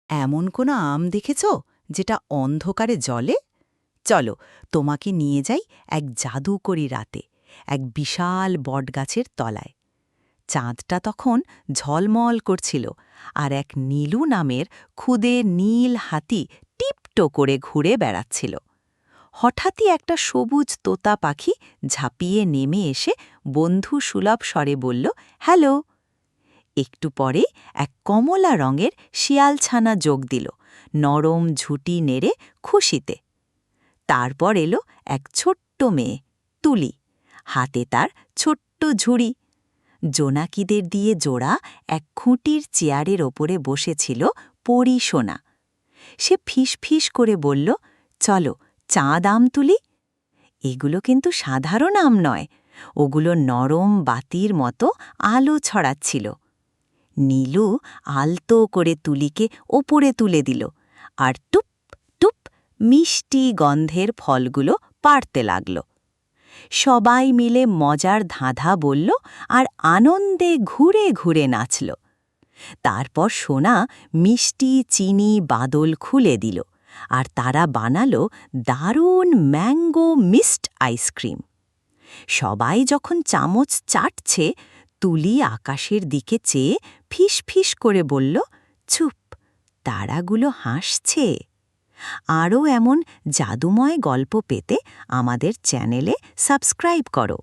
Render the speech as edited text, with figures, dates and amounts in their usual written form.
এমন কোনো আম দেখেছ যেটা অন্ধকারে জ্বলে? চলো, তোমাকে নিয়ে যাই এক জাদুকরি রাতে, এক বিশাল বটগাছের তলায়। চাঁদটা তখন ঝলমল করছিল, আর এক নীলু নামের ক্ষুদে নীল হাতি টিপটো করে ঘুরে বেড়াচ্ছিল। হঠাৎই একটা সবুজ তোতা পাখি ঝাঁপিয়ে নেমে এসে বন্ধু সুলভ স্বরে বলল, হ্যালো। একটু পরে এক কমলা রঙের শিয়ালছানা যোগ দিল, নরম ঝুঁটি নেড়ে খুশিতে। তারপর এলো এক ছোট্ট মেয়ে, তুলি, হাতে তার ছোট্ট ঝুড়ি। জোনাকিদের দিয়ে জোড়া এক খুঁটির চেয়ারের ওপরে বসেছিল পরী সোনা। সে ফিস করে বলল, চলো চাঁদ আম তুলি। এগুলো কিন্তু সাধারণ আম নয়, ওগুলো নরম বাতির মতো আলো ছড়াচ্ছিল। নীলু আলতো করে তুলিকে ওপরে তুলে দিল, আর টুপ টুপ মিষ্টি গন্ধের ফলগুলো পাড়তে লাগল। সবাই মিলে মজার ধাঁধা বলল আর আনন্দে ঘুরে ঘুরে নাচল। তারপর সোনা মিষ্টি চিনি বাদল খুলে দিল, আর তারা বানালো দারুণ ম্যাঙ্গো মিস্ট আইসক্রিম। সবাই যখন চামচ চাটছে, তুলি আকাশের দিকে চেয়ে ফিস করে বলল, চুপ, তারাগুলো হাসছে। আরও এমন জাদুময় গল্প পেতে আমাদের চ্যানেলে সাবস্ক্রাইব করো।